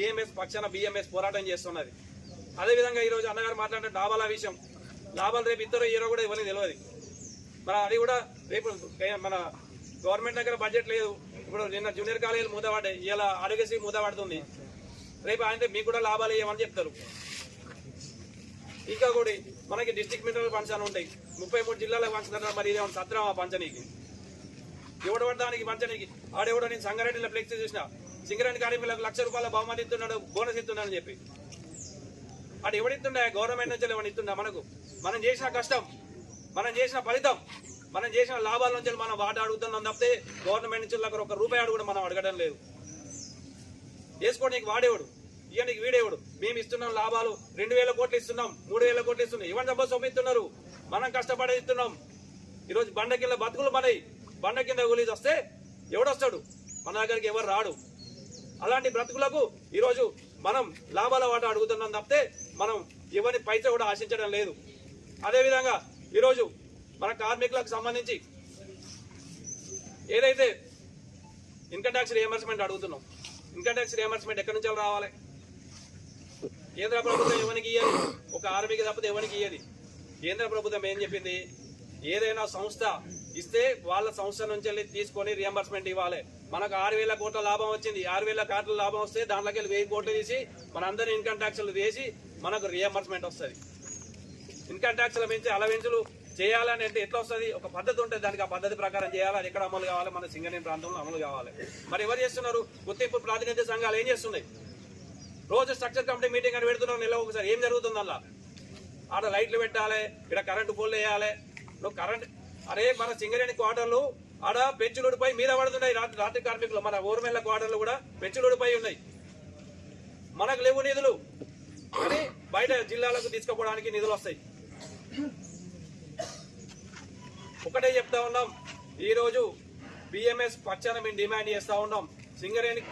BMS పక్షాన BMS పోరాటం చేస్తున్నది. అదేవిధంగా ఈరోజు అన్నగారు మాట్లాడిన లాభాల విషయం, లాభాలు రేపు ఇద్దరు హీరో కూడా ఇవ్వని తెలియదు. మన అది కూడా రేపు మన గవర్నమెంట్ దగ్గర బడ్జెట్ లేదు. ఇప్పుడు నిన్న జూనియర్ కాలేజీలు మూతపడ్డాయి, ఇలా ఆరోగ్యశ్రీ మూతపడుతుంది. రేపు ఆయన మీకు కూడా లాభాలు ఇవ్వమని చెప్తారు. ఇంకా కూడా మనకి డిస్ట్రిక్ట్ మినరల్ ఫండ్స్ అని ఉంటాయి, 33 జిల్లాలకు పంచుతున్నారు. మరి ఇదేమన్నా సత్రం ఆ పంచనీకి ఎవడు పడడానికి పంచనీకి? ఆడెవడో నేను సంగారెడ్డిలో ఫ్లెక్సీ చూసిన, సింగరేణి కార్మికులకు ₹1,00,000 బహుమతి ఇస్తున్నాడు, బోనస్ ఇస్తున్నాడని చెప్పి. అటు ఎవడిస్తుండే? గవర్నమెంట్ నుంచి ఎవరు ఇస్తుండే? మనకు మనం చేసిన కష్టం, మనం చేసిన ఫలితం, మనం చేసిన లాభాల నుంచి మనం వాట అడుగుతున్నాం తప్పితే గవర్నమెంట్ నుంచి ₹1 కూడా మనం అడగడం లేదు. వేసుకోవడానికి వాడేవాడు, ఇవన్నీ వీడేవాడు. మేము ఇస్తున్నాం లాభాలు 2,000 కోట్లు ఇస్తున్నాం, 3,000 కోట్లు ఇస్తున్నాం. ఇవన్నీ డబ్బు సొమ్మిస్తున్నారు, మనం కష్టపడే ఇస్తున్నాం. ఈరోజు బండ కింద బతుకులు మనవి, బండ కింద కూలీస్ వస్తే ఎవడొస్తాడు? మన దగ్గరికి ఎవరు రాడు. అలాంటి బ్రతుకులకు ఈరోజు మనం లాభాల వాట అడుగుతున్నాం తప్పితే మనం ఎవరి పైసా కూడా ఆశించడం లేదు. అదేవిధంగా ఈరోజు మన కార్మికులకు సంబంధించి ఏదైతే ఇన్కమ్ ట్యాక్స్ రియంబర్స్మెంట్ అడుగుతున్నాం, ఇన్కమ్ ట్యాక్స్ రియంబర్స్మెంట్ ఎక్కడి నుంచి రావాలి? కేంద్ర ప్రభుత్వం ఎవరికి ఇయ్యదు, ఒక ఆర్మీకి తప్పితే ఎవరికి ఇయ్యది. కేంద్ర ప్రభుత్వం ఏం చెప్పింది? ఏదైనా సంస్థ ఇస్తే వాళ్ళ సంస్థ నుంచి వెళ్ళి తీసుకొని రియంబర్స్మెంట్ ఇవ్వాలి. మనకు 6,000 కోట్ల లాభం వచ్చింది, 6,000 కోట్ల లాభం వస్తే దాంట్లోకి 1,000 కోట్లు తీసి మన అందరి ఇన్కమ్ ట్యాక్స్లు వేసి మనకు రియంబర్స్మెంట్ వస్తుంది. ఇన్కమ్ ట్యాక్స్ల పెంచి అలవెన్సులు చేయాలని అంటే ఎట్లా వస్తుంది? ఒక పద్ధతి ఉంటుంది, దానికి ఆ పద్ధతి ప్రకారం చేయాలి. అది ఎక్కడ అమలు కావాలి? మన సింగరేణి ప్రాంతంలో అమలు కావాలి. మరి ఎవరు చేస్తున్నారు? గుర్తింపు ప్రాతినిధ్య సంఘాలు ఏం చేస్తున్నాయి? రోజు స్ట్రక్చర్ కమిటీ మీటింగ్ అని పెడుతున్నారు, నెల ఒకసారి. ఏం జరుగుతుంది అలా? ఆడ లైట్లు పెట్టాలి, ఇక్కడ కరెంటు పోల్ వేయాలి. నువ్వు కరెంట్ అరే మన సింగరేణి క్వార్టర్లు ఆడ పెంచులుడిపై మీద పడుతున్నాయి. రాత్రి కార్మికులు మన ఊర్మెల్ల క్వార్టర్లు కూడా పెంచులుడిపై ఉన్నాయి. మనకు లేవు నిధులు, కానీ బయట జిల్లాలకు తీసుకుపోవడానికి నిధులు వస్తాయి. ఒకటే చెప్తా ఉన్నాం, ఈరోజు బిఎంఎస్ పక్షాన మేము డిమాండ్ చేస్తా ఉన్నాం. సింగరేణి